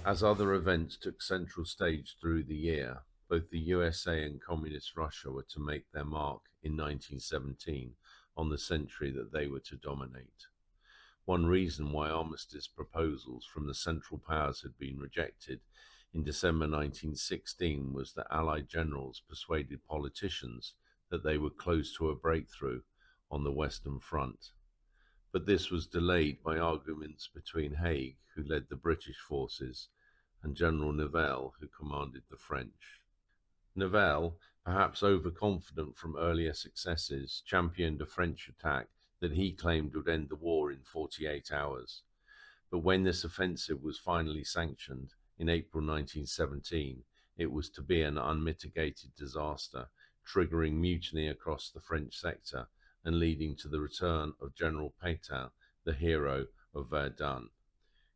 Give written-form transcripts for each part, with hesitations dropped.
As other events took central stage through the year, both the USA and Communist Russia were to make their mark in 1917 on the century that they were to dominate. One reason why armistice proposals from the Central Powers had been rejected in December 1916 was that Allied generals persuaded politicians that they were close to a breakthrough on the Western Front. But this was delayed by arguments between Haig, who led the British forces, and General Nivelle, who commanded the French. Nivelle, perhaps overconfident from earlier successes, championed a French attack that he claimed would end the war in 48 hours. But when this offensive was finally sanctioned in April 1917, it was to be an unmitigated disaster, triggering mutiny across the French sector and leading to the return of General Pétain, the hero of Verdun.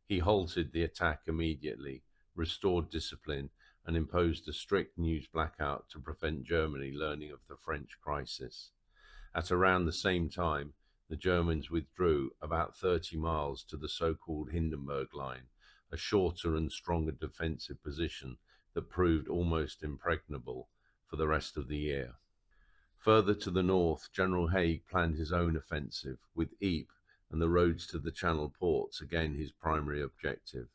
He halted the attack immediately, restored discipline, and imposed a strict news blackout to prevent Germany learning of the French crisis. At around the same time, the Germans withdrew about 30 miles to the so-called Hindenburg Line, a shorter and stronger defensive position that proved almost impregnable for the rest of the year. Further to the north, General Haig planned his own offensive, with Ypres and the roads to the Channel ports again his primary objective.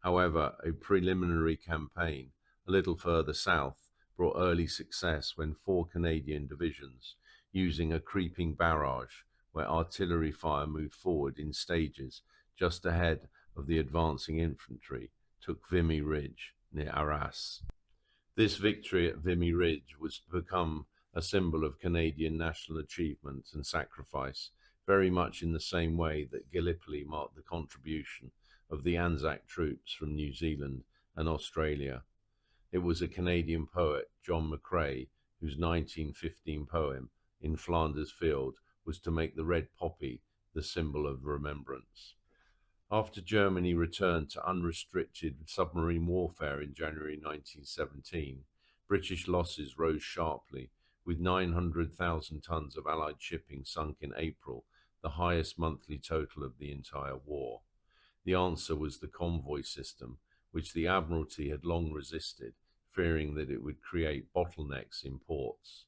However, a preliminary campaign a little further south brought early success when 4 Canadian divisions, using a creeping barrage where artillery fire moved forward in stages just ahead of the advancing infantry, took Vimy Ridge near Arras. This victory at Vimy Ridge was to become a symbol of Canadian national achievement and sacrifice, very much in the same way that Gallipoli marked the contribution of the Anzac troops from New Zealand and Australia. It was a Canadian poet, John McCrae, whose 1915 poem, In Flanders Field, was to make the red poppy the symbol of remembrance. After Germany returned to unrestricted submarine warfare in January 1917, British losses rose sharply, with 900,000 tons of Allied shipping sunk in April, the highest monthly total of the entire war. The answer was the convoy system, which the Admiralty had long resisted, fearing that it would create bottlenecks in ports.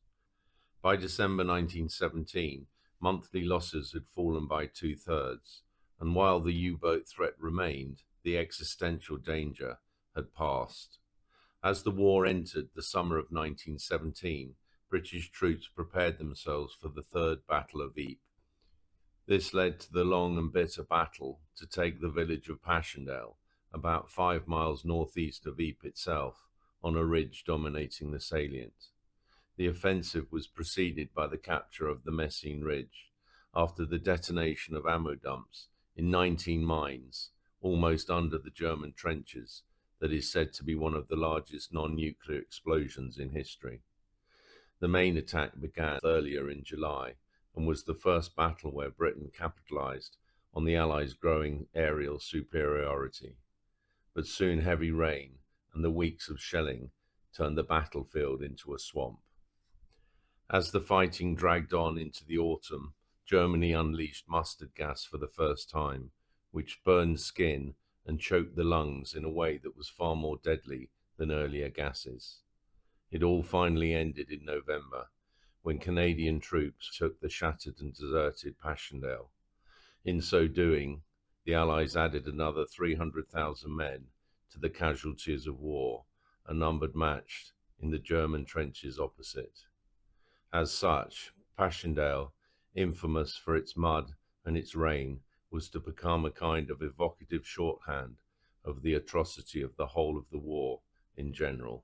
By December 1917, monthly losses had fallen by 2/3, and while the U-boat threat remained, the existential danger had passed. As the war entered the summer of 1917, British troops prepared themselves for the Third Battle of Ypres. This led to the long and bitter battle to take the village of Passchendaele, about 5 miles northeast of Ypres itself, on a ridge dominating the salient. The offensive was preceded by the capture of the Messines Ridge, after the detonation of ammo dumps in 19 mines, almost under the German trenches, that is said to be one of the largest non-nuclear explosions in history. The main attack began earlier in July, and was the first battle where Britain capitalized on the Allies' growing aerial superiority. But soon heavy rain and the weeks of shelling turned the battlefield into a swamp. As the fighting dragged on into the autumn, Germany unleashed mustard gas for the first time, which burned skin and choked the lungs in a way that was far more deadly than earlier gases. It all finally ended in November, when Canadian troops took the shattered and deserted Passchendaele. In so doing, the Allies added another 300,000 men to the casualties of war, a number matched in the German trenches opposite. As such, Passchendaele, infamous for its mud and its rain, was to become a kind of evocative shorthand of the atrocity of the whole of the war in general.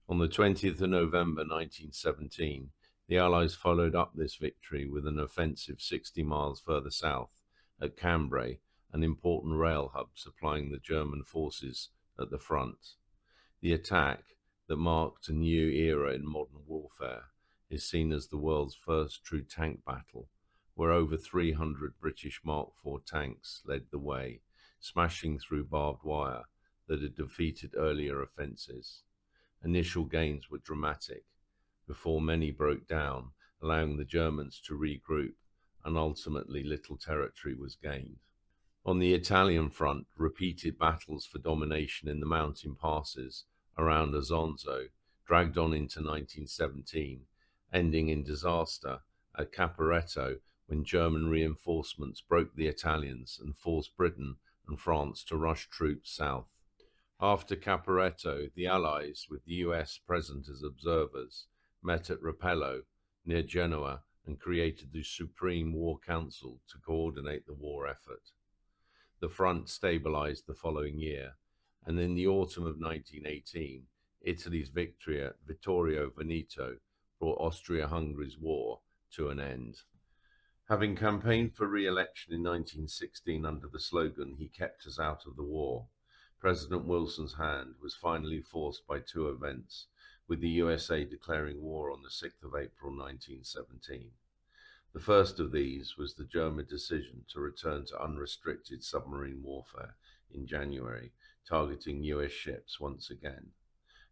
On the 20th of November 1917, the Allies followed up this victory with an offensive 60 miles further south at Cambrai, an important rail hub supplying the German forces at the front. The attack, that marked a new era in modern warfare, is seen as the world's first true tank battle, where over 300 British Mark IV tanks led the way, smashing through barbed wire that had defeated earlier offensives. Initial gains were dramatic, before many broke down, allowing the Germans to regroup, and ultimately little territory was gained. On the Italian front, repeated battles for domination in the mountain passes around Azonzo dragged on into 1917, ending in disaster at Caporetto when German reinforcements broke the Italians and forced Britain and France to rush troops south. After Caporetto, the Allies, with the US present as observers, met at Rapello near Genoa and created the Supreme War Council to coordinate the war effort. The front stabilized the following year, and in the autumn of 1918, Italy's victory at Vittorio Veneto brought Austria-Hungary's war to an end. Having campaigned for re-election in 1916 under the slogan, "He kept us out of the war," President Wilson's hand was finally forced by two events, with the USA declaring war on the 6th of April 1917. The first of these was the German decision to return to unrestricted submarine warfare in January, targeting US ships once again.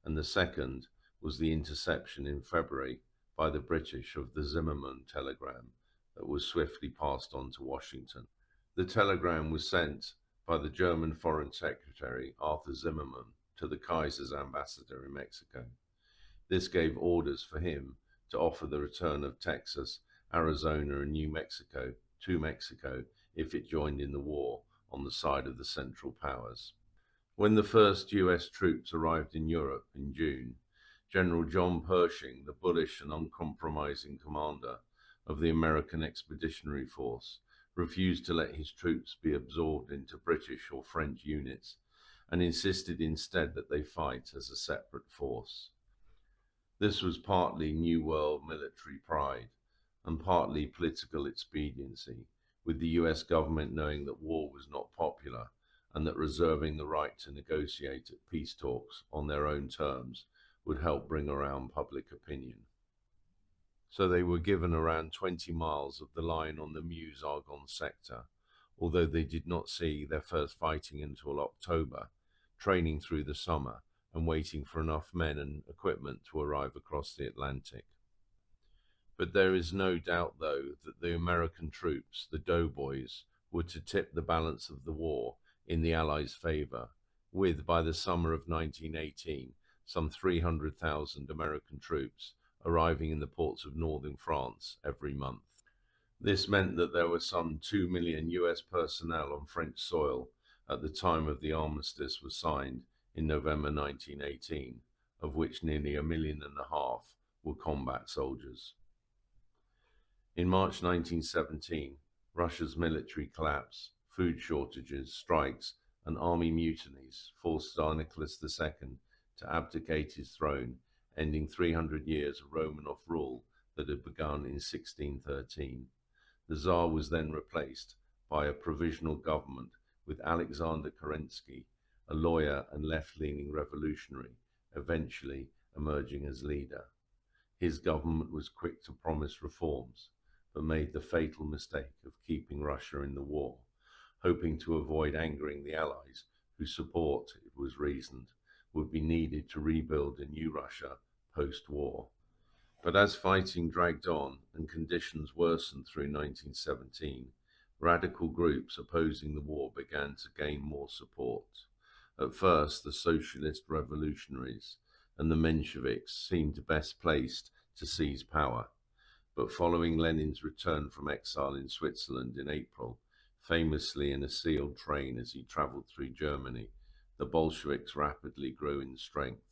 And the second was the interception in February by the British of the Zimmermann telegram that was swiftly passed on to Washington. The telegram was sent by the German Foreign Secretary Arthur Zimmermann to the Kaiser's ambassador in Mexico. This gave orders for him to offer the return of Texas, Arizona, and New Mexico to Mexico if it joined in the war on the side of the Central Powers. When the first US troops arrived in Europe in June, General John Pershing, the bullish and uncompromising commander of the American Expeditionary Force, refused to let his troops be absorbed into British or French units and insisted instead that they fight as a separate force. This was partly New World military pride and partly political expediency, with the US government knowing that war was not popular and that reserving the right to negotiate at peace talks on their own terms would help bring around public opinion. So they were given around 20 miles of the line on the Meuse-Argonne sector, although they did not see their first fighting until October, training through the summer and waiting for enough men and equipment to arrive across the Atlantic. But there is no doubt, though, that the American troops, the doughboys, were to tip the balance of the war in the Allies' favor, with, by the summer of 1918, some 300,000 American troops arriving in the ports of northern France every month. This meant that there were some 2 million US personnel on French soil at the time of the armistice was signed in November 1918, of which nearly 1.5 million were combat soldiers. In March 1917, Russia's military collapse, food shortages, strikes, and army mutinies forced Tsar Nicholas II to abdicate his throne, ending 300 years of Romanov rule that had begun in 1613. The Tsar was then replaced by a provisional government with Alexander Kerensky, a lawyer and left-leaning revolutionary, eventually emerging as leader. His government was quick to promise reforms, but made the fatal mistake of keeping Russia in the war, hoping to avoid angering the Allies, whose support, it was reasoned, would be needed to rebuild a new Russia post-war. But as fighting dragged on and conditions worsened through 1917, radical groups opposing the war began to gain more support. At first, the socialist revolutionaries and the Mensheviks seemed best placed to seize power. But following Lenin's return from exile in Switzerland in April, famously in a sealed train as he traveled through Germany, the Bolsheviks rapidly grew in strength.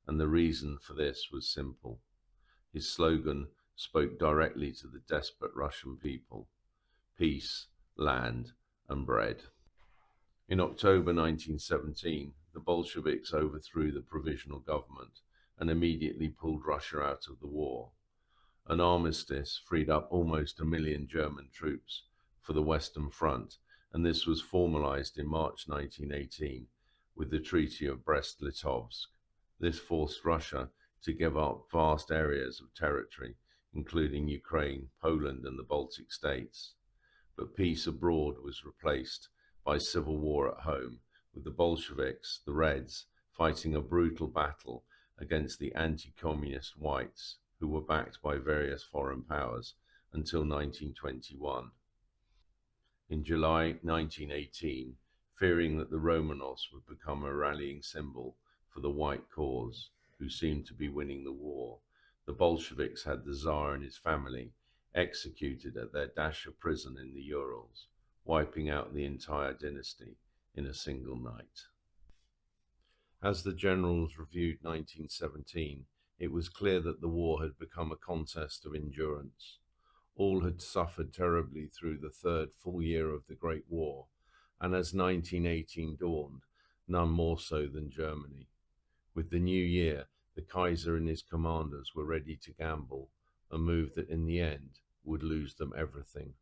And the reason for this was simple. His slogan spoke directly to the desperate Russian people: peace, land, and bread. In October 1917, the Bolsheviks overthrew the provisional government and immediately pulled Russia out of the war. An armistice freed up almost 1 million German troops for the Western Front, and this was formalized in March 1918 with the Treaty of Brest-Litovsk. This forced Russia to give up vast areas of territory, including Ukraine, Poland, and the Baltic states. But peace abroad was replaced by civil war at home, with the Bolsheviks, the Reds, fighting a brutal battle against the anti-communist Whites, who were backed by various foreign powers until 1921. in July 1918, fearing that the Romanovs would become a rallying symbol for the White cause, who seemed to be winning the war. The Bolsheviks had the Tsar and his family executed at their Dasha prison in the Urals, wiping out the entire dynasty in a single night. As the generals reviewed 1917, it was clear that the war had become a contest of endurance. All had suffered terribly through the third full year of the Great War, and as 1918 dawned, none more so than Germany. With the new year, the Kaiser and his commanders were ready to gamble, a move that in the end would lose them everything.